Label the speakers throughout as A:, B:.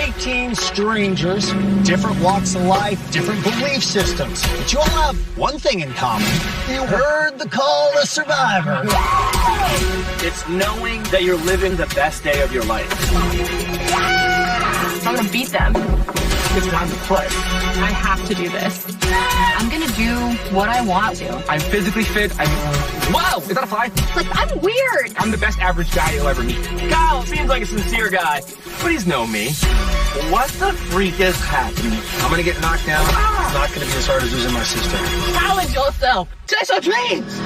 A: 18 strangers, different walks of life, different belief systems. But you all have one thing in common. You heard the call to Survivor.
B: It's knowing that you're living the best day of your life.
C: I'm gonna beat them.
B: It's time to play.
C: I have to do this. I'm gonna do what I want to.
B: I'm physically fit. Wow, is that a fly?
C: Like, I'm weird.
B: I'm the best average guy you'll ever meet. Kyle seems like a sincere guy, but he's no me. What the freak is happening?
A: I'm gonna get knocked down. It's not gonna be as hard as losing my sister.
C: Challenge yourself. Chase your dreams.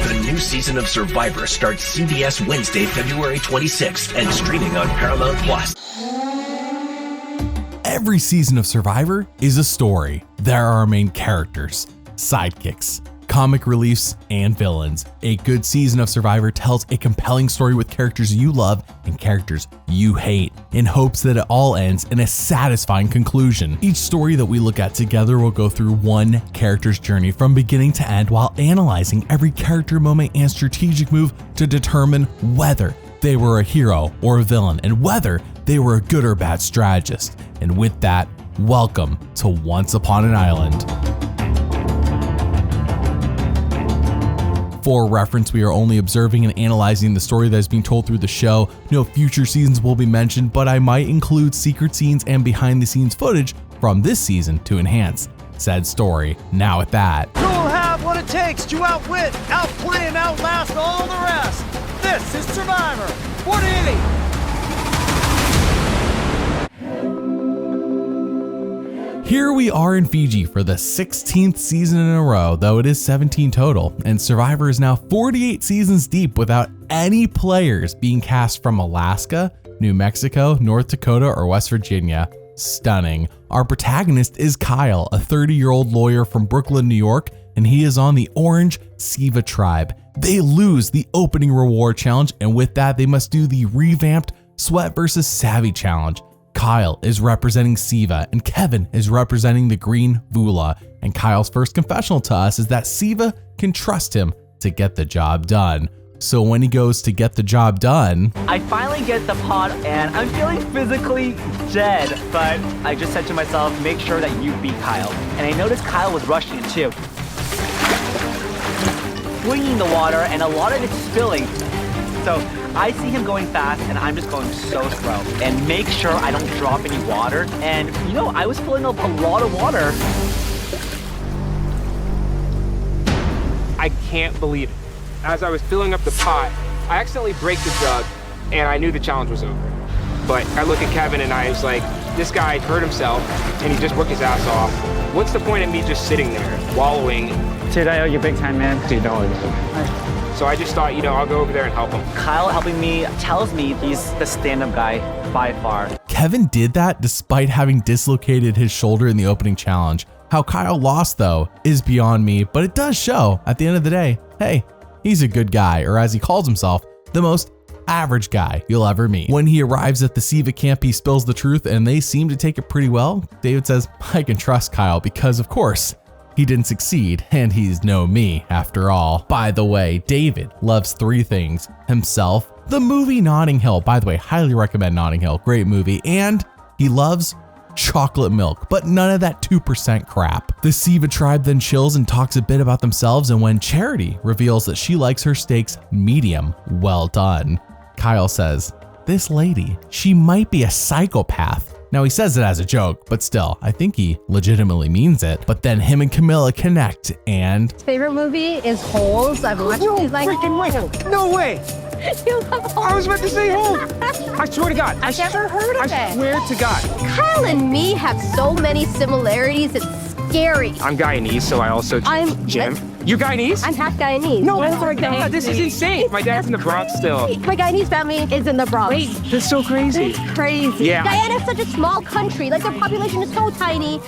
D: The new season of Survivor starts CBS Wednesday, February 26th, and streaming on Paramount+.
E: Every season of Survivor is a story. There are our main characters, sidekicks, comic reliefs, and villains. A good season of Survivor tells a compelling story with characters you love and characters you hate, in hopes that it all ends in a satisfying conclusion. Each story that we look at together will go through one character's journey from beginning to end while analyzing every character moment and strategic move to determine whether they were a hero or a villain and whether they were a good or bad strategist. And with that, welcome to Once Upon an Island. For reference, we are only observing and analyzing the story that is being told through the show. No future seasons will be mentioned, but I might include secret scenes and behind the scenes footage from this season to enhance said story. Now with that,
F: You'll have what it takes to outwit, outplay, and outlast all the rest. This is Survivor 180.
E: here we are in Fiji for the 16th season in a row, though it is 17 total, and Survivor is now 48 seasons deep without any players being cast from Alaska, New Mexico, North Dakota, or West Virginia. Stunning. Our protagonist is Kyle, a 30-year-old lawyer from Brooklyn, New York, and he is on the Orange Siva tribe. They lose the opening reward challenge, and with that, they must do the revamped Sweat vs. Savvy challenge. Kyle is representing Siva, and Kevin is representing the Green Vula. And Kyle's first confessional to us is that Siva can trust him to get the job done. So when he goes to get the job done,
G: I finally get the pod and I'm feeling physically dead, but I just said to myself, make sure that you beat Kyle. And I noticed Kyle was rushing it too. Swinging the water and a lot of it's spilling. So I see him going fast and I'm just going so slow. And make sure I don't drop any water. And you know, I was filling up a lot of water.
H: I can't believe it. As I was filling up the pot, I accidentally break the jug, and I knew the challenge was over. But I look at Kevin and I was like, this guy hurt himself, and he just worked his ass off. What's the point of me just sitting there, wallowing?
G: Dude, I owe you big time, man.
H: Dude, don't. So I just thought, you know, I'll go over there and help him.
G: Kyle helping me tells me he's the stand-up guy by far.
E: Kevin did that despite having dislocated his shoulder in the opening challenge. How Kyle lost, though, is beyond me, but it does show at the end of the day, hey, he's a good guy, or as he calls himself, the most average guy you'll ever meet. When he arrives at the Siva camp, he spills the truth and they seem to take it pretty well. David says, I can trust Kyle because of course he didn't succeed and he's no me after all. By the way, David loves three things: himself, the movie Notting Hill, by the way, highly recommend Notting Hill, great movie, and he loves chocolate milk, but none of that 2% crap. The Siva tribe then chills and talks a bit about themselves, and when Charity reveals that she likes her steaks medium well done, Kyle says, this lady, she might be a psychopath. Now he says it as a joke, but still, I think he legitimately means it. But then him and Kamilla connect and...
I: His favorite movie is Holes. I've watched it like...
H: freaking way! No way!
I: You love Holes.
H: I was about to say Holes! I swear to God.
I: I've never heard of it.
H: I swear to God.
I: Kyle and me have so many similarities, it's scary.
H: I'm Guyanese, so I also Jim. You're Guyanese?
I: I'm half Guyanese.
H: No, oh my God, this is insane. My dad's in the Bronx still.
I: My Guyanese family is in the Bronx.
H: Wait, that's so crazy.
I: It's crazy.
H: Yeah.
I: Guyana's such a small country. Like, their population is so tiny.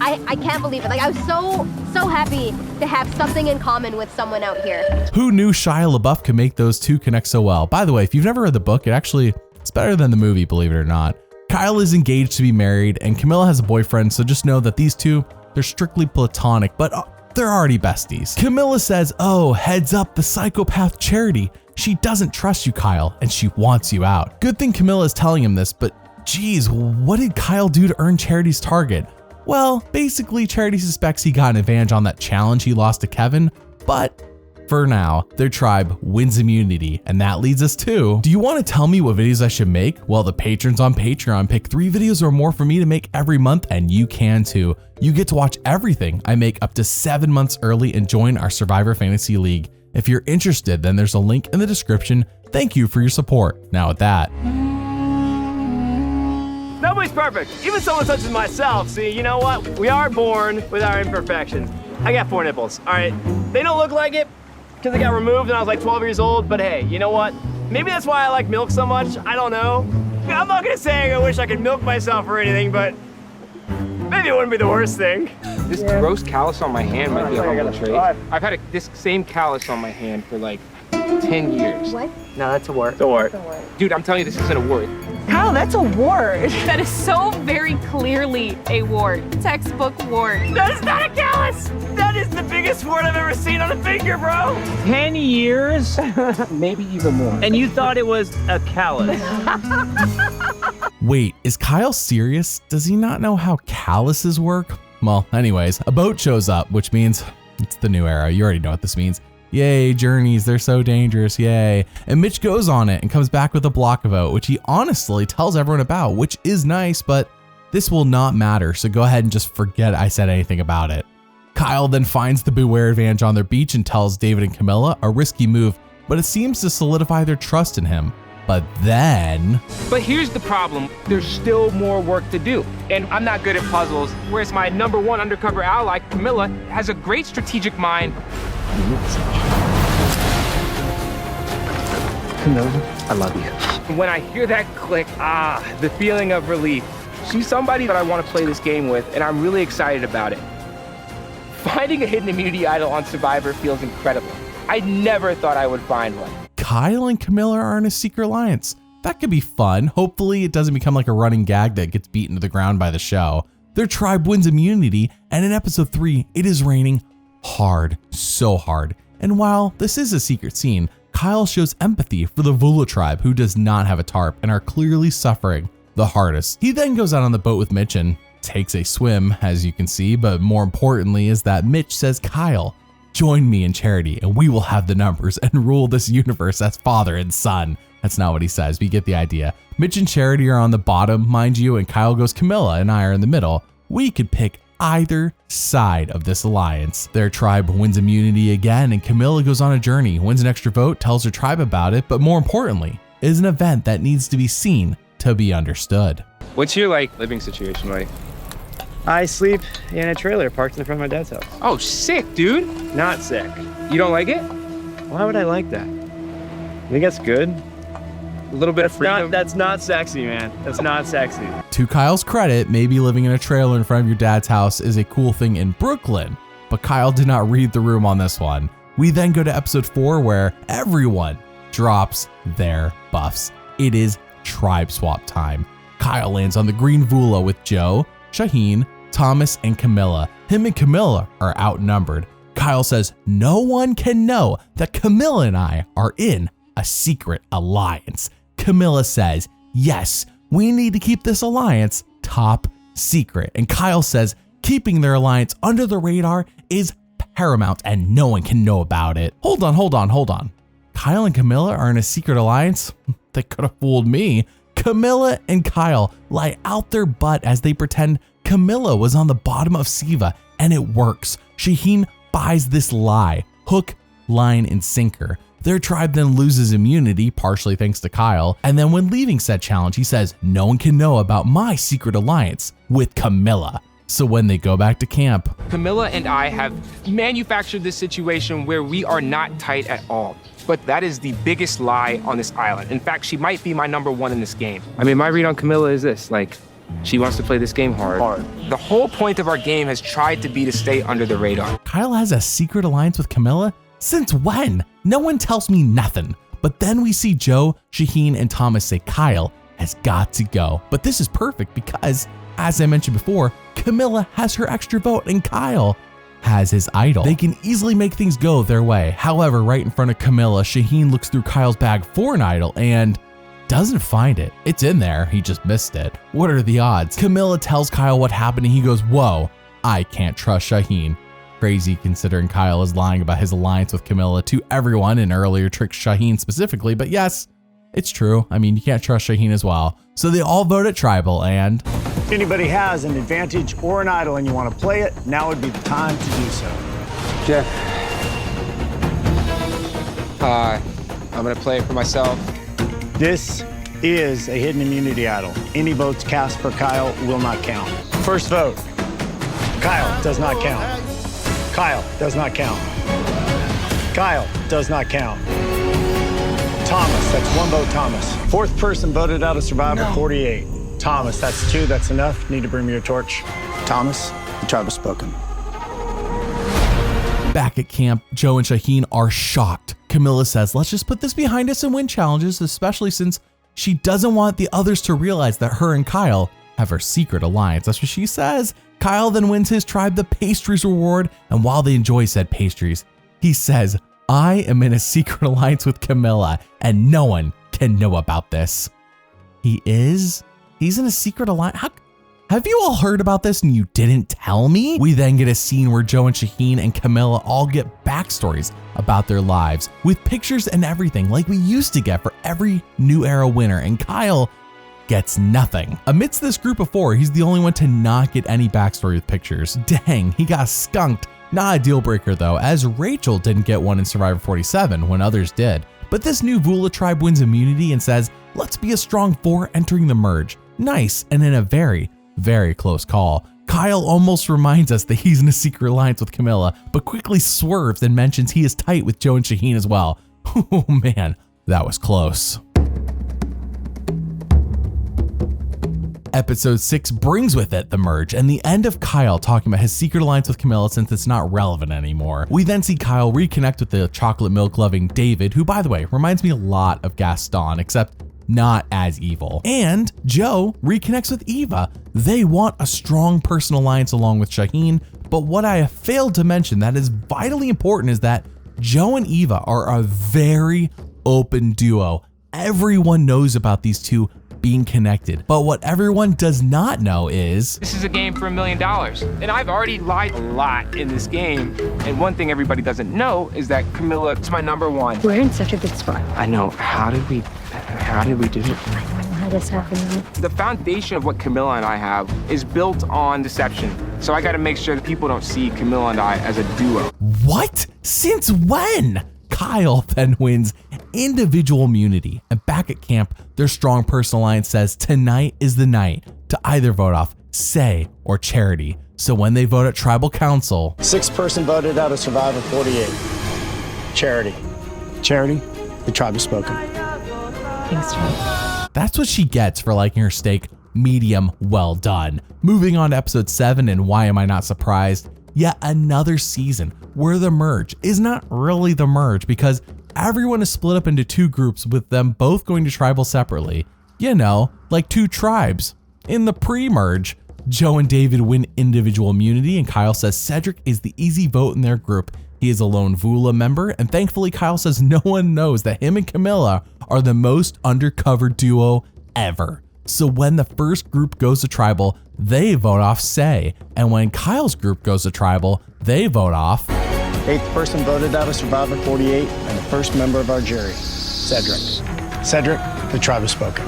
I: I can't believe it. Like, I was so happy to have something in common with someone out here.
E: Who knew Shia LaBeouf could make those two connect so well? By the way, if you've never read the book, it's better than the movie, believe it or not. Kyle is engaged to be married and Kamilla has a boyfriend, so just know that these two, they're strictly platonic, but they're already besties. Kamilla says, oh, heads up the psychopath Charity. She doesn't trust you, Kyle, and she wants you out. Good thing Kamilla is telling him this, but Geez, what did Kyle do to earn Charity's target? Well, basically Charity suspects he got an advantage on that challenge he lost to Kevin, but for now, their tribe wins immunity, and that leads us to, do you want to tell me what videos I should make? Well, the patrons on Patreon pick 3 videos or more for me to make every month, and you can too. You get to watch everything I make up to 7 months early and join our Survivor Fantasy League. If you're interested, then there's a link in the description. Thank you for your support. Now with that,
F: Nobody's perfect, even someone such as myself. See, you know what? We are born with our imperfections. I got 4 nipples, all right? They don't look like it because they got removed when I was like 12 years old, but hey, you know what? Maybe that's why I like milk so much, I don't know. I'm not gonna say I wish I could milk myself or anything, but maybe it wouldn't be the worst thing.
H: This gross callus on my hand might be a humble trait. I've had this same callus on my hand for like 10 years.
I: What?
G: No, that's a wart.
F: Don't worry.
H: Dude, I'm telling you, this isn't a wart.
C: Kyle, that's a wart. That is so very clearly a wart. Textbook wart.
F: That is not a callus! That is the biggest wart I've ever seen on a finger, bro!
G: 10 years?
H: Maybe even more.
G: And you thought it was a callus.
E: wait, is Kyle serious? Does he not know how calluses work? Well, anyways, a boat shows up, which means it's the new era. You already know what this means. Yay, journeys, they're so dangerous, yay. And Mitch goes on it and comes back with a block of oat, which he honestly tells everyone about, which is nice, but this will not matter, so go ahead and just forget I said anything about it. Kyle then finds the Beware advantage on their beach and tells David and Kamilla a risky move, but it seems to solidify their trust in him. But then...
H: But here's the problem, there's still more work to do. And I'm not good at puzzles, whereas my #1 undercover ally, Kamilla, has a great strategic mind.
G: Kamilla, I love you.
H: When I hear that click, the feeling of relief. She's somebody that I want to play this game with, and I'm really excited about it. Finding a hidden immunity idol on Survivor feels incredible. I never thought I would find one.
E: Kyle and Kamilla are in a secret alliance. That could be fun. Hopefully it doesn't become like a running gag that gets beaten to the ground by the show. Their tribe wins immunity, and in episode 3, it is raining hard, so hard. And while this is a secret scene, Kyle shows empathy for the Vula tribe, who does not have a tarp and are clearly suffering the hardest. He then goes out on the boat with Mitch and takes a swim, as you can see, but more importantly is that Mitch says, Kyle, join me in Charity and we will have the numbers and rule this universe as father and son. That's not what he says, but you get the idea. Mitch and Charity are on the bottom, mind you, and Kyle goes, Kamilla and I are in the middle. We could pick either side of this alliance. Their tribe wins immunity again, and Kamilla goes on a journey, wins an extra vote, tells her tribe about it, but more importantly, it is an event that needs to be seen to be understood.
H: What's your living situation like?
F: I sleep in a trailer parked in front of my dad's house.
H: Oh, sick, dude.
F: Not sick.
H: You don't like it?
F: Why would I like that? I think that's good.
H: A little bit of freedom.
F: That's not sexy, man. That's not sexy.
E: To Kyle's credit, maybe living in a trailer in front of your dad's house is a cool thing in Brooklyn, but Kyle did not read the room on this one. We then go to episode 4 where everyone drops their buffs. It is tribe swap time. Kyle lands on the green Vula with Joe, Shhhhhhhhhhhh, Thomas, and Kamilla. Him and Kamilla are outnumbered. Kyle says no one can know that Kamilla and I are in a secret alliance. Kamilla says, yes, we need to keep this alliance top secret. And Kyle says keeping their alliance under the radar is paramount and no one can know about it. Hold on. Kyle and Kamilla are in a secret alliance? They could have fooled me. Kamilla and Kyle lie out their butt as they pretend Kamilla was on the bottom of Siva, and it works. Shhhhhhhhh buys this lie, hook, line, and sinker. Their tribe then loses immunity, partially thanks to Kyle, and then when leaving said challenge, he says, no one can know about my secret alliance with Kamilla. So when they go back to camp,
H: Kamilla and I have manufactured this situation where we are not tight at all. But that is the biggest lie on this island. In fact, she might be my #1 in this game. I mean, my read on Kamilla is this, she wants to play this game hard. The whole point of our game has tried to be to stay under the radar.
E: Kyle has a secret alliance with Kamilla? Since when? No one tells me nothing. But then we see Joe, Shhhhhhhh, and Thomas say Kyle has got to go. But this is perfect because, as I mentioned before, Kamilla has her extra vote and Kyle has his idol. They can easily make things go their way. However, right in front of Kamilla, Shhhhhhh looks through Kyle's bag for an idol and doesn't find it. It's in there, he just missed it. What are the odds? Kamilla tells Kyle what happened and he goes, whoa, I can't trust Shhhhhhhhhhh. Crazy considering Kyle is lying about his alliance with Kamilla to everyone and earlier tricked Shhhhhhhhhh specifically, but yes, it's true. I mean, you can't trust Shhhhhhhhhh as well. So they all vote at tribal and...
A: If anybody has an advantage or an idol and you want to play it, now would be the time to do so.
H: Jeff. I'm gonna play it for myself.
A: This is a hidden immunity idol. Any votes cast for Kyle will not count. First vote. Kyle does not count. Kyle does not count. Kyle does not count. Thomas, that's one vote, Thomas. Fourth person voted out of Survivor 48. Thomas, that's two, that's enough. Need to bring me your torch. Thomas, the tribe has spoken.
E: Back at camp, Joe and Shhhhhhhh are shocked. Kamilla says, let's just put this behind us and win challenges, especially since she doesn't want the others to realize that her and Kyle have her secret alliance. That's what she says. Kyle then wins his tribe the pastries reward, and while they enjoy said pastries, he says, I am in a secret alliance with Kamilla, and no one can know about this. He is? He's in a secret alliance? Have you all heard about this and you didn't tell me? We then get a scene where Joe and Shhhhhhhh and Kamilla all get backstories about their lives with pictures and everything like we used to get for every New Era winner, and Kyle gets nothing. Amidst this group of four, he's the only one to not get any backstory with pictures. Dang, he got skunked. Not a deal breaker though, as Rachel didn't get one in Survivor 47 when others did. But this new Vula tribe wins immunity and says, let's be a strong four entering the merge. Nice, and in a very, very close call. Kyle almost reminds us that he's in a secret alliance with Kamilla, but quickly swerves and mentions he is tight with Joe and Shhhhhhh as well. Oh man, that was close. Episode 6 brings with it the merge and the end of Kyle talking about his secret alliance with Kamilla since it's not relevant anymore. We then see Kyle reconnect with the chocolate milk loving David, who by the way reminds me a lot of Gaston, except not as evil. And Joe reconnects with Eva. They want a strong personal alliance along with Shhhhhhhh, but what I have failed to mention that is vitally important is that Joe and Eva are a very open duo. Everyone knows about these two being connected, but what everyone does not know is
H: This is a game for $1 million. And I've already lied a lot in this game. And one thing everybody doesn't know is that Kamilla is my number one.
I: We're in such a good spot.
H: I know. How did we do it?
I: How this happened?
H: The foundation of what Kamilla and I have is built on deception. So I got to make sure that people don't see Kamilla and I as a duo.
E: what? Since when? Kyle then wins individual immunity, and back at camp, their strong personal alliance says tonight is the night to either vote off Say or Charity. So when they vote at tribal council,
A: Sixth person voted out of Survivor 48. Charity. Charity, the tribe has spoken.
I: Thanks, Joe.
E: that's what she gets for liking her steak medium well done. Moving on to episode 7, and why am I not surprised? Yet another season where the merge is not really the merge because everyone is split up into two groups with them both going to tribal separately. You know, like two tribes. In the pre-merge, Joe and David win individual immunity and Kyle says Cedric is the easy vote in their group. He is a lone Vula member, and thankfully Kyle says no one knows that him and Kamilla are the most undercover duo ever. So when the first group goes to tribal, they vote off Say, and when Kyle's group goes to tribal, they vote off
A: Eighth person voted out of Survivor 48 and the first member of our jury, Cedric. Cedric, the tribe has spoken.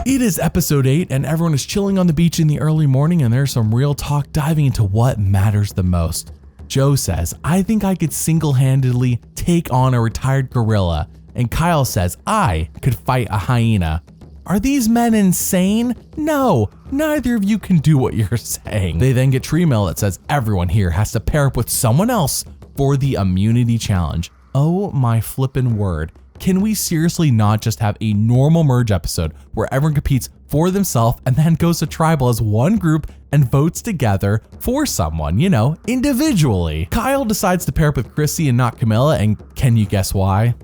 E: It is episode 8 and everyone is chilling on the beach in the early morning, and there's some real talk diving into what matters the most. Joe says, I think I could single-handedly take on a retired gorilla, and Kyle says, I could fight a hyena. Are these men insane? No, neither of you can do what you're saying. They then get tree mail that says everyone here has to pair up with someone else for the immunity challenge. Oh my flippin' word. Can we seriously not just have a normal merge episode where everyone competes for themselves and then goes to tribal as one group and votes together for someone, you know, individually? Kyle decides to pair up with Chrissy and not Kamilla, and can you guess why?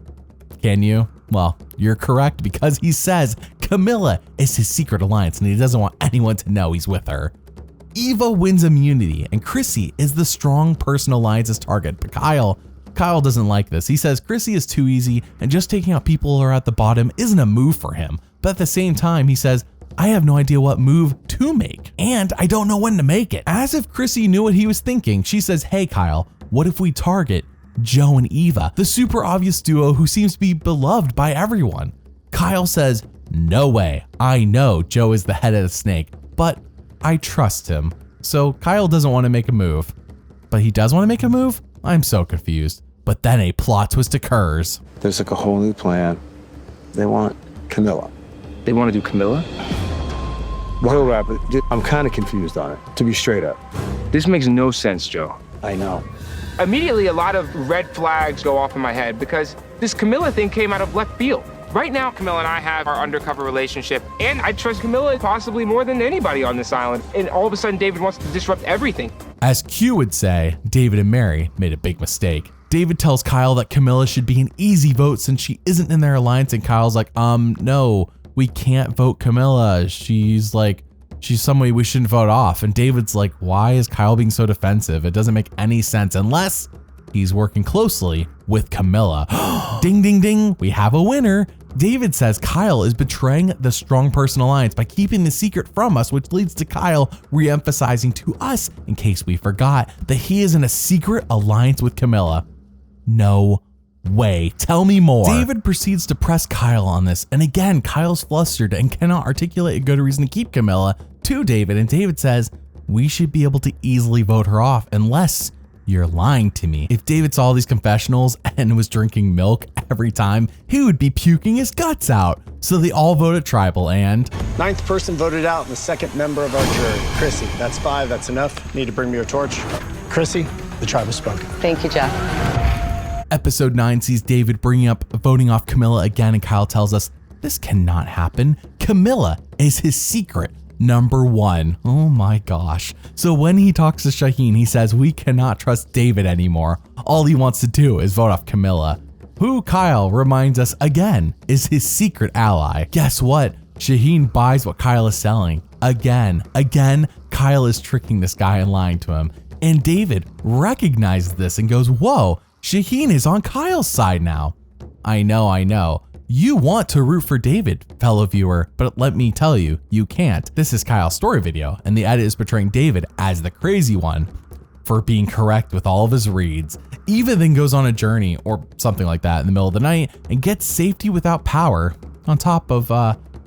E: Can you? Well, you're correct because he says Kamilla is his secret alliance and he doesn't want anyone to know he's with her. Eva wins immunity and Chrissy is the strong personal alliance's target, but Kyle Kyle doesn't like this. He says Chrissy is too easy and just taking out people who are at the bottom isn't a move for him. But at the same time, he says, I have no idea what move to make, and I don't know when to make it. As if Chrissy knew what he was thinking, she says, hey Kyle, what if we target Joe and Eva, the super obvious duo who seems to be beloved by everyone? Kyle says, no way, I know Joe is the head of the snake, but I trust him. So Kyle doesn't want to make a move. But he does want to make a move? I'm so confused. But then a plot twist occurs.
J: There's like a whole new plan. They want Kamilla.
H: They want to do Kamilla?
J: Well, Rapid, I'm kind of confused on it, to be straight up.
H: This makes no sense, Joe.
J: I know.
H: Immediately, a lot of red flags go off in my head because this Kamilla thing came out of left field. Right now, Kamilla and I have our undercover relationship, and I trust Kamilla possibly more than anybody on this island. And all of a sudden, David wants to disrupt everything.
E: As Q would say, David and Mary made a big mistake. David tells Kyle that Kamilla should be an easy vote since she isn't in their alliance, and Kyle's like, no, we can't vote Kamilla. She's somebody we shouldn't vote off. And David's like, why is Kyle being so defensive? It doesn't make any sense unless he's working closely with Kamilla. Ding, ding, ding, we have a winner. David says Kyle is betraying the strong person alliance by keeping the secret from us, which leads to Kyle re-emphasizing to us, in case we forgot, that he is in a secret alliance with Kamilla. No way, tell me more. David proceeds to press Kyle on this, and again, Kyle's flustered and cannot articulate a good reason to keep Kamilla to David, and David says, we should be able to easily vote her off unless you're lying to me. If David saw these confessionals and was drinking milk every time, he would be puking his guts out. So they all voted tribal and...
A: 9th person voted out, the 2nd member of our jury. Chrissy, that's 5, that's enough. Need to bring me a torch. Chrissy, the tribe has spoken.
K: Thank you, Jeff.
E: Episode 9 sees David bringing up voting off Kamilla again, and Kyle tells us this cannot happen. Kamilla is his secret number 1. Oh my gosh. So when he talks to Shhhhhhhhhhh, he says we cannot trust David anymore. All he wants to do is vote off Kamilla, who Kyle reminds us again is his secret ally. Guess what? Shhhhhhhh buys what Kyle is selling. Again, Kyle is tricking this guy and lying to him. And David recognizes this and goes, whoa, Shhhhhhh is on Kyle's side now. I know. You want to root for David, fellow viewer, but let me tell you, you can't. This is Kyle's story video, and the edit is portraying David as the crazy one for being correct with all of his reads. Eva then goes on a journey, or something like that, in the middle of the night, and gets safety without power, on top of,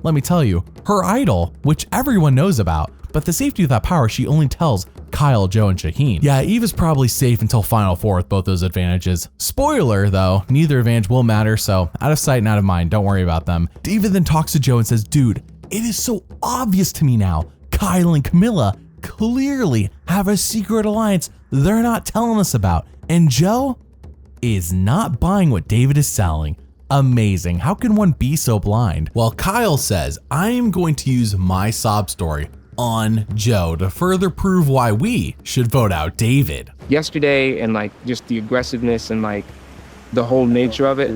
E: let me tell you, her idol, which everyone knows about. But the safety without power, she only tells Kyle, Joe, and Shhhhhhh. Yeah, Eva's probably safe until Final Four with both those advantages. Spoiler though, neither advantage will matter, so out of sight and out of mind, don't worry about them. Eva then talks to Joe and says, dude, it is so obvious to me now. Kyle and Kamilla clearly have a secret alliance they're not telling us about. And Joe is not buying what David is selling. Amazing, how can one be so blind? Well, Kyle says, I am going to use my sob story on Joe to further prove why we should vote out David.
H: Yesterday, and just the aggressiveness and the whole nature of it,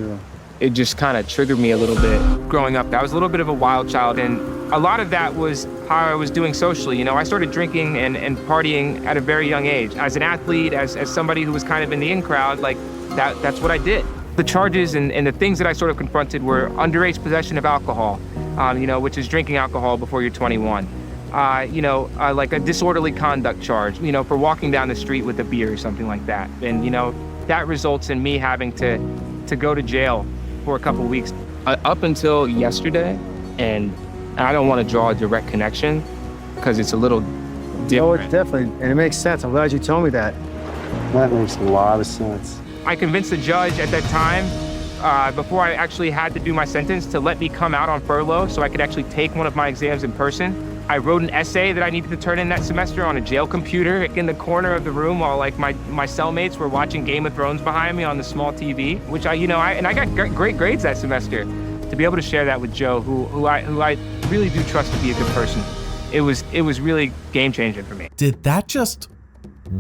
H: it just kind of triggered me a little bit. Growing up, I was a little bit of a wild child, and a lot of that was how I was doing socially. You know, I started drinking and partying at a very young age. As an athlete, as somebody who was kind of in the in crowd, that's what I did. The charges and the things that I sort of confronted were underage possession of alcohol, which is drinking alcohol before you're 21. Like a disorderly conduct charge, for walking down the street with a beer or something like that. And, that results in me having to go to jail for a couple weeks. Up until yesterday, and I don't want to draw a direct connection because it's a little different.
F: Oh, it's definitely, and it makes sense. I'm glad you told me that.
J: That makes a lot of sense.
H: I convinced the judge at that time, before I actually had to do my sentence, to let me come out on furlough so I could actually take one of my exams in person. I wrote an essay that I needed to turn in that semester on a jail computer in the corner of the room while my cellmates were watching Game of Thrones behind me on the small TV, which I got great grades that semester. To be able to share that with Joe, who I really do trust to be a good person, it was really game changing for me.
E: Did that just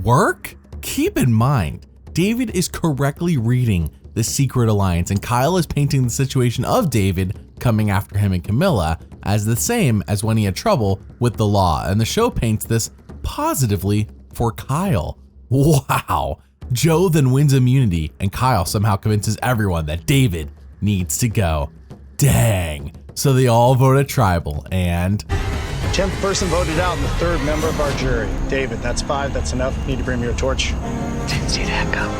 E: work? Keep in mind, David is correctly reading the secret alliance, and Kyle is painting the situation of David coming after him and Kamilla as the same as when he had trouble with the law, and the show paints this positively for Kyle. Wow, Joe then wins immunity, and Kyle somehow convinces everyone that David needs to go. Dang. So they all vote at tribal, and
A: 10th person voted out and the 3rd member of our jury. David, that's 5. That's enough. Need to bring me a torch.
G: Didn't see that come.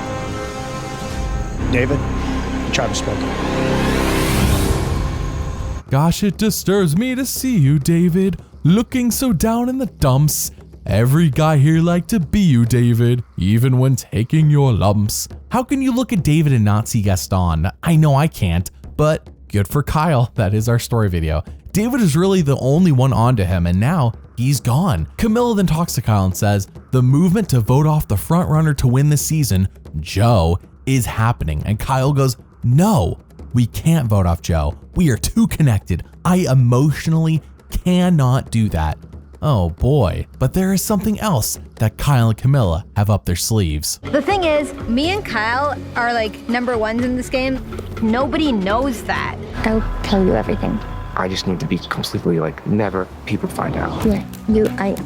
A: David, the tribe has spoken.
E: Gosh, it disturbs me to see you, David, looking so down in the dumps. Every guy here like to be you, David, even when taking your lumps. How can you look at David and not see Gaston? I know I can't, but good for Kyle. That is our story video. David is really the only one onto him, and now he's gone. Kamilla then talks to Kyle and says the movement to vote off the front runner to win this season, Joe, is happening. And Kyle goes, no, we can't vote off Joe. We are too connected. I emotionally cannot do that. Oh boy, but there is something else that Kyle and Kamilla have up their sleeves.
I: The thing is, me and Kyle are like number ones in this game. Nobody knows that.
K: I'll tell you everything.
H: I just need to be completely like, never people find out.
K: Yeah,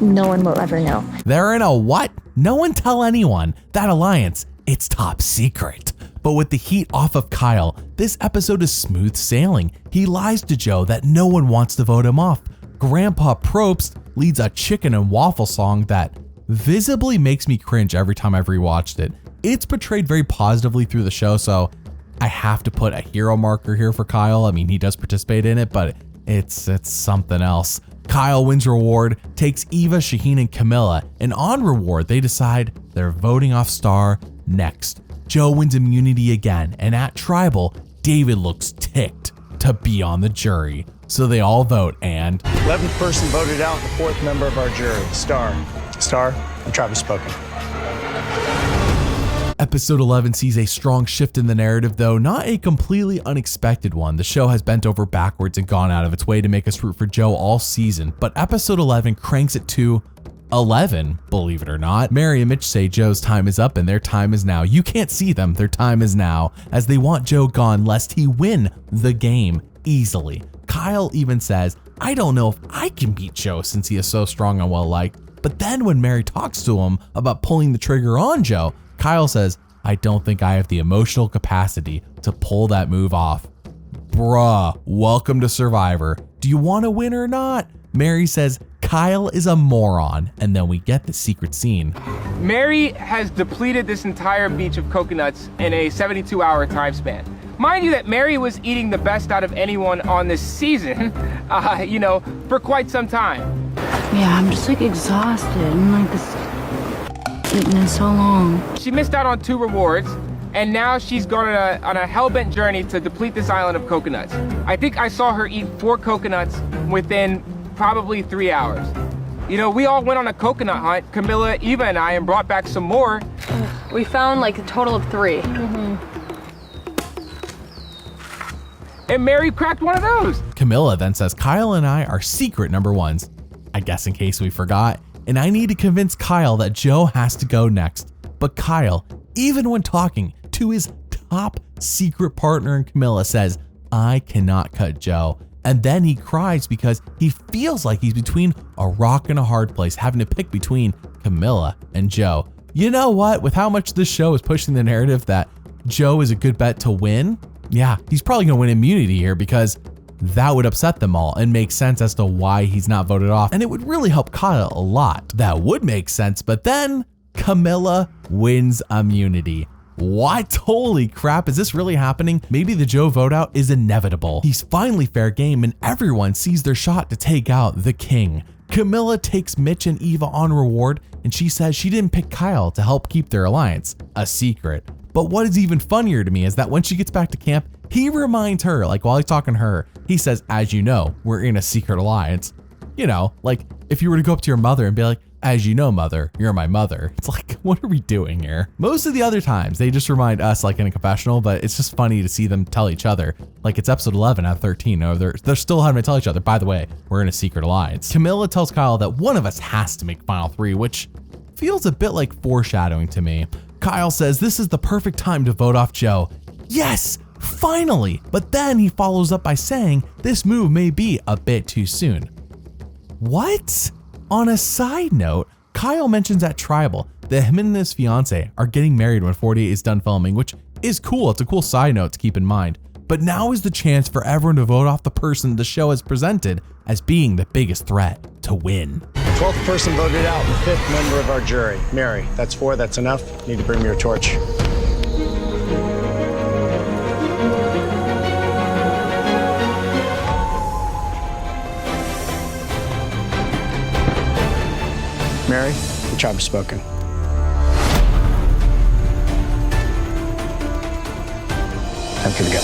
K: no one will ever know.
E: They're in a what? No one tell anyone. That alliance, it's top secret. But with the heat off of Kyle, this episode is smooth sailing. He lies to Joe that no one wants to vote him off. Grandpa Probst leads a chicken and waffle song that visibly makes me cringe every time I've rewatched it. It's portrayed very positively through the show, so I have to put a hero marker here for Kyle. I mean, he does participate in it, but it's something else. Kyle wins reward, takes Eva, Shhhhhhhhhhh, and Kamilla, and on reward, they decide they're voting off Star next. Joe wins immunity again, and at tribal, David looks ticked to be on the jury. So they all vote, and
A: 11th person voted out and the 4th member of our jury. Star, the tribe has spoken.
E: Episode 11 sees a strong shift in the narrative, though not a completely unexpected one. The show has bent over backwards and gone out of its way to make us root for Joe all season, but episode 11 cranks it to 11, believe it or not. Mary and Mitch say Joe's time is up and their time is now. You can't see them, their time is now, as they want Joe gone lest he win the game easily. Kyle even says, I don't know if I can beat Joe since he is so strong and well-liked. But then when Mary talks to him about pulling the trigger on Joe, Kyle says, I don't think I have the emotional capacity to pull that move off. Bruh, welcome to Survivor. Do you want to win or not? Mary says Kyle is a moron, and then we get the secret scene.
H: Mary has depleted this entire beach of coconuts in a 72-hour time span. Mind you that Mary was eating the best out of anyone on this season, for quite some time.
L: Yeah, I'm just like exhausted. I'm like this eating it so long.
H: She missed out on 2 rewards, and now she's gone on a hell-bent journey to deplete this island of coconuts. I think I saw her eat 4 coconuts within probably 3 hours. We all went on a coconut hunt, Kamilla, Eva, and I, and brought back some more.
C: We found like a total of 3.
H: And Mary cracked one of those.
E: Kamilla then says Kyle and I are secret number ones. I guess in case we forgot. And I need to convince Kyle that Joe has to go next. But Kyle, even when talking to his top secret partner in Kamilla, says, I cannot cut Joe. And then he cries because he feels like he's between a rock and a hard place, having to pick between Kamilla and Joe. You know what? With how much this show is pushing the narrative that Joe is a good bet to win, yeah, he's probably gonna win immunity here because that would upset them all and make sense as to why he's not voted off. And it would really help Kyle a lot. That would make sense, but then Kamilla wins immunity. What? Holy crap, is this really happening? Maybe the Joe vote out is inevitable. He's finally fair game and everyone sees their shot to take out the king. Kamilla takes Mitch and Eva on reward and she says she didn't pick Kyle to help keep their alliance a secret. But what is even funnier to me is that when she gets back to camp, he reminds her, like while he's talking to her, he says, as you know, we're in a secret alliance. Like if you were to go up to your mother and be like, as you know, mother, you're my mother. It's like, what are we doing here? Most of the other times they just remind us like in a confessional, but it's just funny to see them tell each other. Like it's episode 11 out of 13. No, they're still having to tell each other, by the way, we're in a secret alliance. Kamilla tells Kyle that one of us has to make final 3, which feels a bit like foreshadowing to me. Kyle says this is the perfect time to vote off Joe. Yes, finally. But then he follows up by saying this move may be a bit too soon. What? On a side note, Kyle mentions at Tribal that him and his fiance are getting married when 48 is done filming, which is cool. It's a cool side note to keep in mind. But now is the chance for everyone to vote off the person the show has presented as being the biggest threat to win.
A: 12th person voted out, the 5th member of our jury. Mary, that's 4, that's enough. Need to bring me your torch. Mary, the tribe has spoken. Time for the go.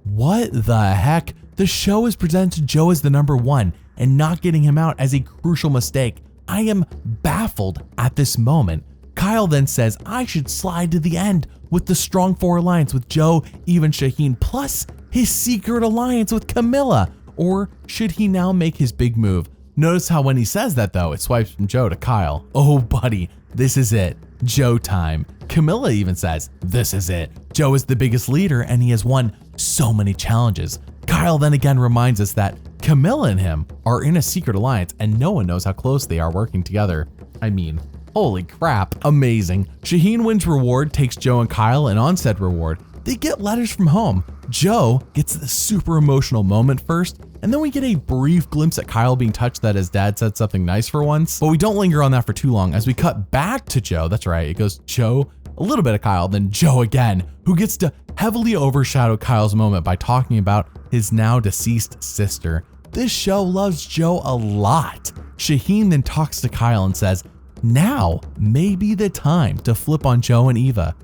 E: What the heck? The show has presented Joe as the number 1 and not getting him out as a crucial mistake. I am baffled at this moment. Kyle then says I should slide to the end with the strong 4 alliance with Joe, even Shhhhhhhhhhhh, plus his secret alliance with Kamilla. Or should he now make his big move? Notice how when he says that though, it swipes from Joe to Kyle. Oh buddy, this is it. Joe time. Kamilla even says, this is it. Joe is the biggest leader and he has won so many challenges. Kyle then again reminds us that Kamilla and him are in a secret alliance and no one knows how close they are working together. I mean, holy crap, amazing. Shhhhhhhhh wins reward, takes Joe and Kyle, and on said reward, they get letters from home. Joe gets the super emotional moment first, and then we get a brief glimpse at Kyle being touched that his dad said something nice for once, but we don't linger on that for too long as we cut back to Joe. That's right, it goes Joe, a little bit of Kyle, then Joe again, who gets to heavily overshadow Kyle's moment by talking about his now deceased sister. This show loves Joe a lot. Shhhhhhh then talks to Kyle and says, now may be the time to flip on Joe and Eva.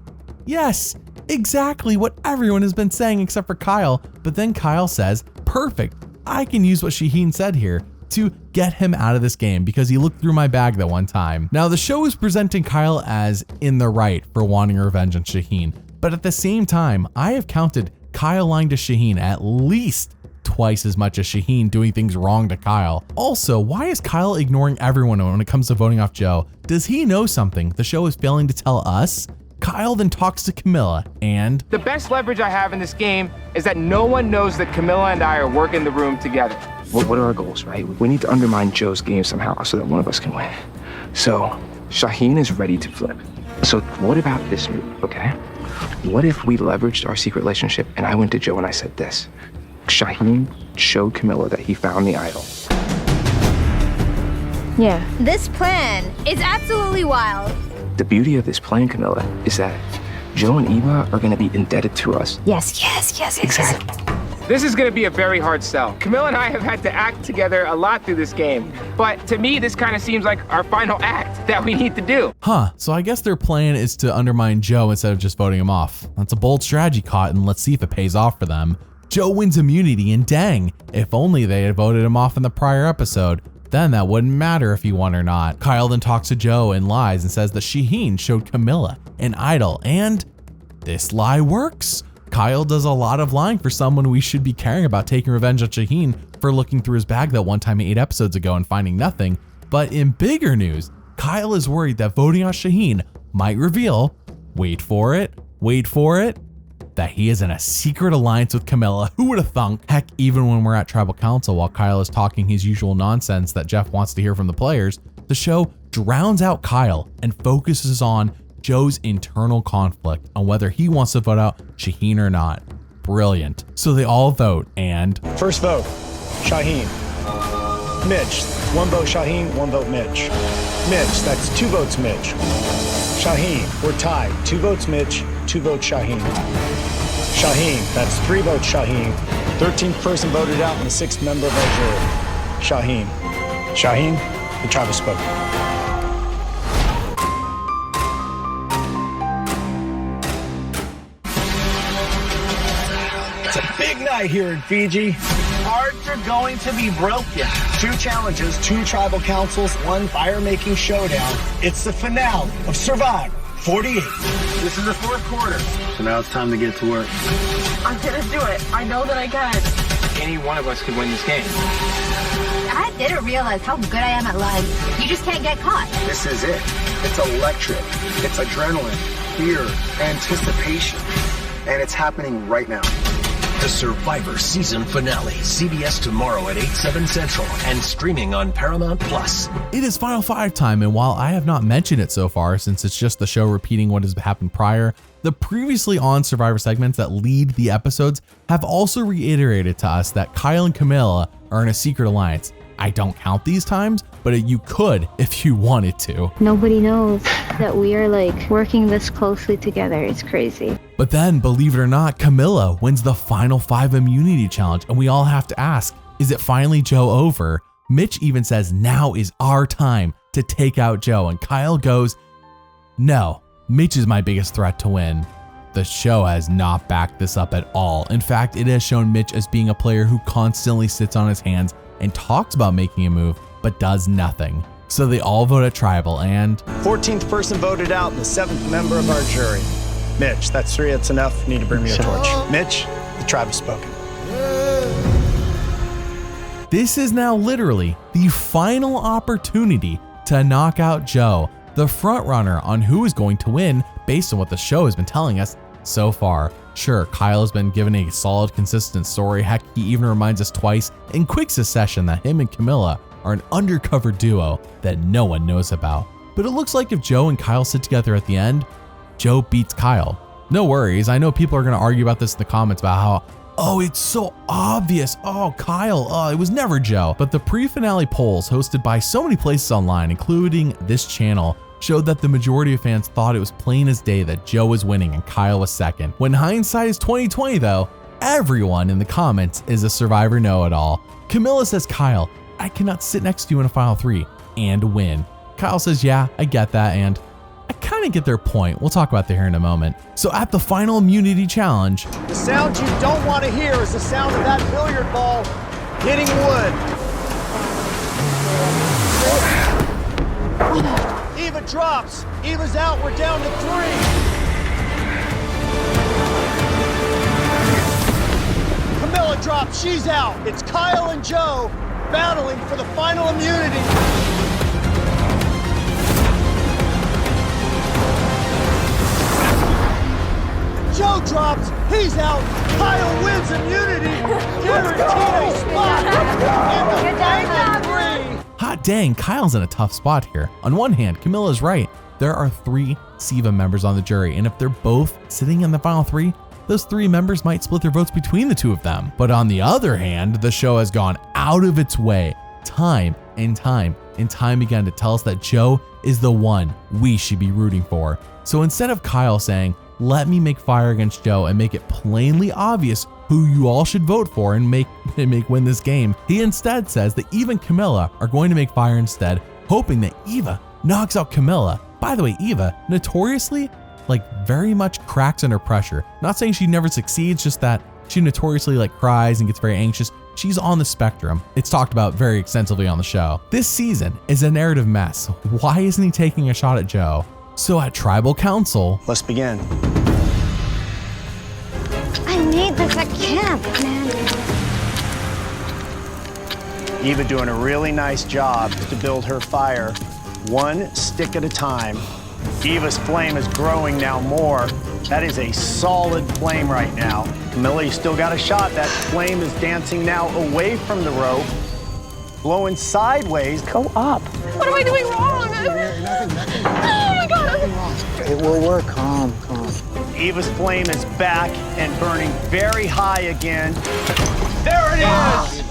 E: Yes, exactly what everyone has been saying except for Kyle, but then Kyle says, perfect, I can use what Shhhhhhh said here to get him out of this game because he looked through my bag that one time. Now the show is presenting Kyle as in the right for wanting revenge on Shhhhhhh, but at the same time, I have counted Kyle lying to Shhhhhhh at least twice as much as Shhhhhhh doing things wrong to Kyle. Also, why is Kyle ignoring everyone when it comes to voting off Joe? Does he know something the show is failing to tell us? Kyle then talks to Kamilla and
H: the best leverage I have in this game is that no one knows that Kamilla and I are working the room together.
M: What are our goals, right? We need to undermine Joe's game somehow so that one of us can win. So Shhhhhh is ready to flip. So what about this move, okay? What if we leveraged our secret relationship and I went to Joe and I said this? Shhhhhh showed Kamilla that he found the idol.
I: Yeah. This plan is absolutely wild.
M: The beauty of this plan, Kamilla, is that Joe and Eva are gonna be indebted to us.
I: Yes.
M: Exactly.
H: This is gonna be a very hard sell. Kamilla and I have had to act together a lot through this game, but to me, this kind of seems like our final act that we need to do.
E: So I guess their plan is to undermine Joe instead of just voting him off. That's a bold strategy caught, and let's see if it pays off for them. Joe wins immunity, and dang, if only they had voted him off in the prior episode. Then that wouldn't matter if he won or not. Kyle then talks to Joe and lies and says that Shhhhhhh showed Kamilla an idol, and this lie works. Kyle does a lot of lying for someone we should be caring about taking revenge on Shhhhhhh for looking through his bag that one time 8 episodes ago and finding nothing. But in bigger news, Kyle is worried that voting on Shhhhhhh might reveal, wait for it, that he is in a secret alliance with Kamilla. Who would have thunk? Heck, even when we're at tribal council while Kyle is talking his usual nonsense that Jeff wants to hear from the players, the show drowns out Kyle and focuses on Joe's internal conflict on whether he wants to vote out Shhhhhhh or not. Brilliant. So they all vote and
A: First vote, Shhhhhhh. Mitch, 1 vote Shhhhhhh, 1 vote Mitch. Mitch, that's 2 votes Mitch. Shhhhhhh, we're tied. 2 votes Mitch, 2 votes Shhhhhhh. Shhhhhh, that's 3 votes Shhhhhh. 13th person voted out and the 6th member of our jury. Shhhhhh. Shhhhhh, the tribe has spoken. It's a big night here in Fiji. Hearts are going to be broken. 2 challenges, 2 tribal councils, 1 fire-making showdown. It's the finale of Survivor 48. This is the 4th quarter. So now it's time to get to work.
C: I'm gonna do it. I know that I can.
H: Any one of us could win this game.
I: I didn't realize how good I am at lying. You just can't get caught.
J: This is it. It's electric. It's adrenaline, fear, anticipation. And it's happening right now.
D: The Survivor season finale, CBS tomorrow at 8/7 Central and streaming on Paramount Plus.
E: It is Final 5 time, and while I have not mentioned it so far since it's just the show repeating what has happened prior, the previously on Survivor segments that lead the episodes have also reiterated to us that Kyle and Kamilla are in a secret alliance. I don't count these times, but you could if you wanted to.
K: Nobody knows that we are like working this closely together. It's crazy.
E: But then, believe it or not, Kamilla wins the Final 5 immunity challenge, and we all have to ask, is it finally Joe over? Mitch even says now is our time to take out Joe, and Kyle goes, no, Mitch is my biggest threat to win. The show has not backed this up at all. In fact, it has shown Mitch as being a player who constantly sits on his hands and talks about making a move, but does nothing. So they all vote at Tribal, and
A: 14th person voted out, the 7th member of our jury. Mitch, that's 3, that's enough. You need to bring me a torch. Mitch, the tribe has spoken.
E: this is now literally the final opportunity to knock out Joe, the front runner on who is going to win based on what the show has been telling us so far. Sure, Kyle has been given a solid, consistent story. Heck, he even reminds us twice in quick succession that him and Kamilla are an undercover duo that no one knows about. But it looks like if Joe and Kyle sit together at the end, Joe beats Kyle. No worries, I know people are gonna argue about this in the comments about how, oh, it's so obvious. Oh, Kyle, it was never Joe. But the pre-finale polls hosted by so many places online, including this channel, showed that the majority of fans thought it was plain as day that Joe was winning and Kyle was second. When hindsight is 20/20 though, everyone in the comments is a Survivor know-it-all. Kamilla says, Kyle, I cannot sit next to you in a Final 3 and win. Kyle says, yeah, I get that, and I kind of get their point. We'll talk about that here in a moment. So at the final immunity challenge,
A: the sound you don't want to hear is the sound of that billiard ball hitting wood. Eva drops. Eva's out. We're down to 3. Kamilla drops. She's out. It's Kyle and Joe battling for the final immunity. Joe drops. He's out. Kyle wins immunity. Guaranteed a spot in the final 3.
E: Hot dang, Kyle's in a tough spot here. On one hand, Kamilla's right. There are 3 SIVA members on the jury, and if they're both sitting in the final 3, those 3 members might split their votes between the 2 of them. But on the other hand, the show has gone out of its way time and time again to tell us that Joe is the one we should be rooting for. So instead of Kyle saying, let me make fire against Joe and make it plainly obvious who you all should vote for and make win this game, he instead says that Eva and Kamilla are going to make fire instead, hoping that Eva knocks out Kamilla. By the way, Eva notoriously very much cracks under pressure. Not saying she never succeeds, just that she notoriously cries and gets very anxious. She's on the spectrum. It's talked about very extensively on the show. This season is a narrative mess. Why isn't he taking a shot at Joe? So at Tribal Council,
A: let's begin.
I: I need this at camp, man.
A: Eva doing a really nice job to build her fire, 1 stick at a time. Eva's flame is growing now more. That is a solid flame right now. Kamilla, you still got a shot. That flame is dancing now away from the rope, blowing sideways. Go up.
C: What am I doing wrong? Oh my God.
N: It will work. Calm.
A: Eva's flame is back and burning very high again. There it is.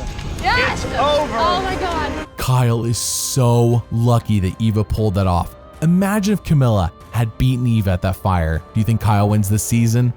C: Yes.
A: It's over.
C: Oh my God.
E: Kyle is so lucky that Eva pulled that off. Imagine if Kamilla had beaten Eva at that fire. Do you think Kyle wins this season?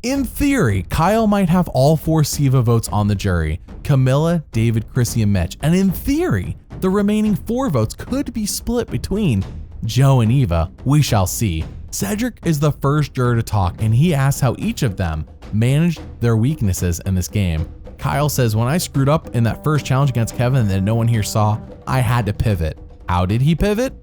E: In theory, Kyle might have all 4 SIVA votes on the jury, Kamilla, David, Chrissy, and Mitch. And in theory, the remaining 4 votes could be split between Joe and Eva. We shall see. Cedric is the first juror to talk, and he asks how each of them managed their weaknesses in this game. Kyle says, when I screwed up in that first challenge against Kevin that no one here saw, I had to pivot. How did he pivot?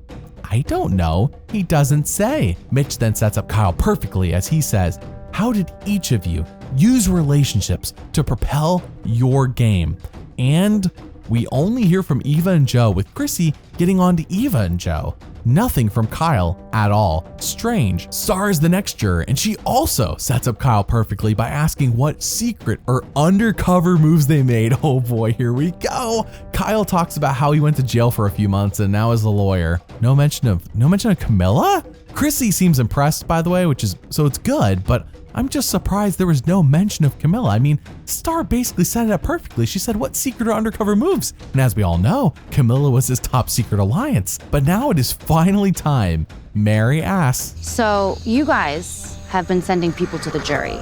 E: I don't know. He doesn't say. Mitch then sets up Kyle perfectly as he says, how did each of you use relationships to propel your game? And we only hear from Eva and Joe, with Chrissy getting on to Eva and Joe. Nothing from Kyle at all. Strange. Star is the next juror, and she also sets up Kyle perfectly by asking what secret or undercover moves they made. Oh boy, here we go. Kyle talks about how he went to jail for a few months and now is a lawyer. No mention of Kamilla? Chrissy seems impressed, by the way, so it's good, but I'm just surprised there was no mention of Kamilla. I mean, Star basically set it up perfectly. She said, what secret or undercover moves? And as we all know, Kamilla was his top secret alliance. But now it is finally time. Mary asks,
L: So you guys have been sending people to the jury.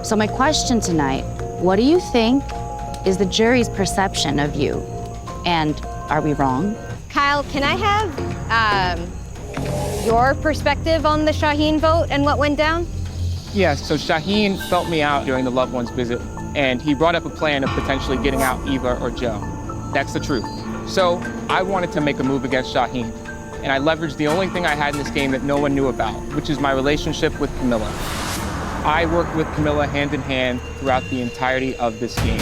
L: So my question tonight, what do you think is the jury's perception of you? And are we wrong?
I: Kyle, can I have your perspective on the Shhhhhhhhhhh vote and what went down?
H: Yeah, so Shaheen felt me out during the loved one's visit, and he brought up a plan of potentially getting out Eva or Joe. That's the truth. So I wanted to make a move against Shaheen, and I leveraged the only thing I had in this game that no one knew about, which is my relationship with Kamilla. I worked with Kamilla hand in hand throughout the entirety of this game.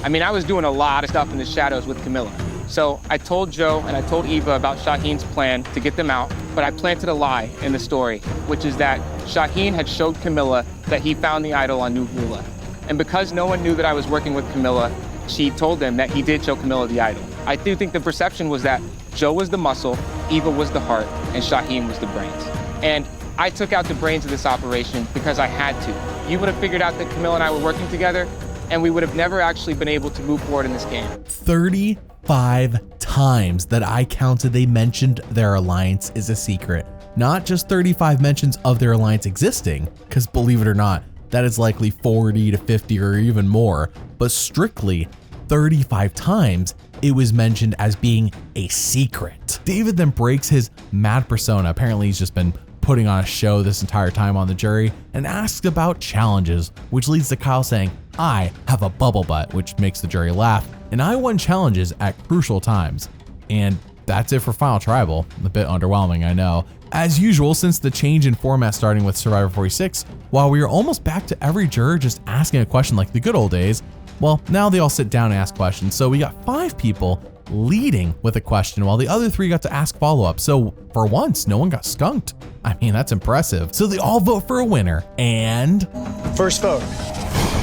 H: I mean, I was doing a lot of stuff in the shadows with Kamilla. So I told Joe and I told Eva about Shaheen's plan to get them out, but I planted a lie in the story, which is that Shaheen had showed Kamilla that he found the idol on New Vula. And because no one knew that I was working with Kamilla, she told them that he did show Kamilla the idol. I do think the perception was that Joe was the muscle, Eva was the heart, and Shaheen was the brains. And I took out the brains of this operation because I had to. You would have figured out that Kamilla and I were working together, and we would have never actually been able to move forward in this game.
E: 35 times that I counted they mentioned their alliance is a secret. Not just 35 mentions of their alliance existing, because believe it or not, that is likely 40 to 50 or even more, but strictly 35 times it was mentioned as being a secret. David then breaks his mad persona. Apparently he's just been putting on a show this entire time on the jury, and asks about challenges, which leads to Kyle saying, I have a bubble butt, which makes the jury laugh, and I won challenges at crucial times. And that's it for Final Tribal. A bit underwhelming, I know. As usual, since the change in format starting with Survivor 46, while we are almost back to every juror just asking a question like the good old days, well, now they all sit down and ask questions. So we got 5 people leading with a question while the other 3 got to ask follow-up. So for once, no one got skunked. I mean, that's impressive. So they all vote for a winner, and
A: first vote,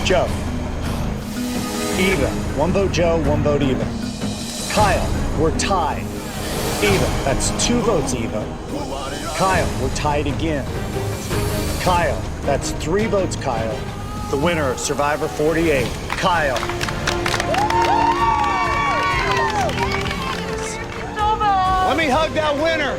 A: Joe. Eva, 1 vote Joe, 1 vote Eva. Kyle, we're tied. Eva, that's 2 votes Eva. Kyle, we're tied again. Kyle, that's 3 votes Kyle. The winner of Survivor 48, Kyle. Let me hug that winner.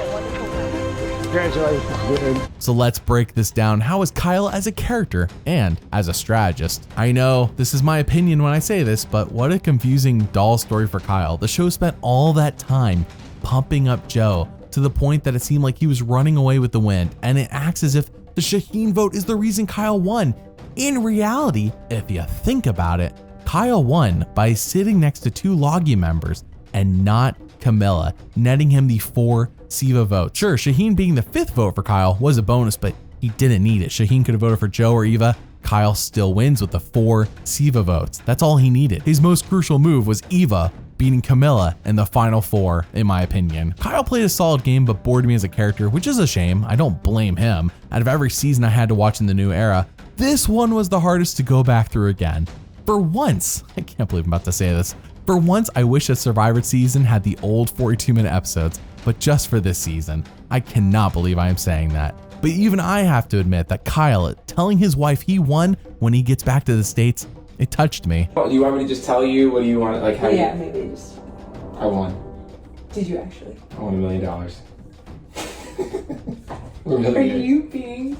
J: Congratulations.
E: So let's break this down. How is Kyle as a character and as a strategist? I know this is my opinion when I say this, but what a confusing doll story for Kyle. The show spent all that time pumping up Joe to the point that it seemed like he was running away with the wind, and it acts as if the Shhhhhhhhhh vote is the reason Kyle won. In reality, if you think about it, Kyle won by sitting next to 2 Loggy members and not Kamilla, netting him the 4 Siva votes. Sure, Shaheen being the 5th vote for Kyle was a bonus, but he didn't need it. Shaheen could have voted for Joe or Eva. Kyle still wins with the 4 Siva votes. That's all he needed. His most crucial move was Eva beating Kamilla in the final 4, in my opinion. Kyle played a solid game, but bored me as a character, which is a shame. I don't blame him. Out of every season I had to watch in the new era, this one was the hardest to go back through again. For once, I can't believe I'm about to say this, for once I wish a Survivor season had the old 42-minute episodes, but just for this season. I cannot believe I am saying that. But even I have to admit that Kyle telling his wife he won when he gets back to the States, it touched me.
M: Do you want me to just tell you? What do you want? Like, how
O: Yeah, maybe just.
M: I won.
O: Did you actually?
M: I won $1 million.
O: Are you being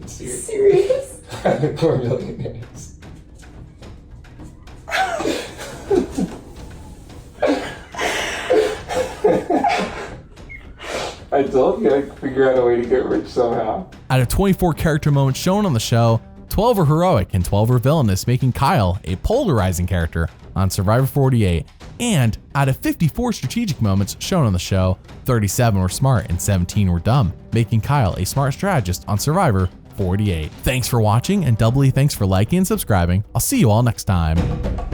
O: serious?
M: We're millionaires. I told you I'd figure out a way to get rich somehow.
E: Out of 24 character moments shown on the show, 12 are heroic and 12 are villainous, making Kyle a polarizing character on Survivor 48 And out of 54 strategic moments shown on the show, 37 were smart and 17 were dumb, making Kyle a smart strategist on Survivor 48. Thanks for watching, and doubly thanks for liking and subscribing. I'll see you all next time.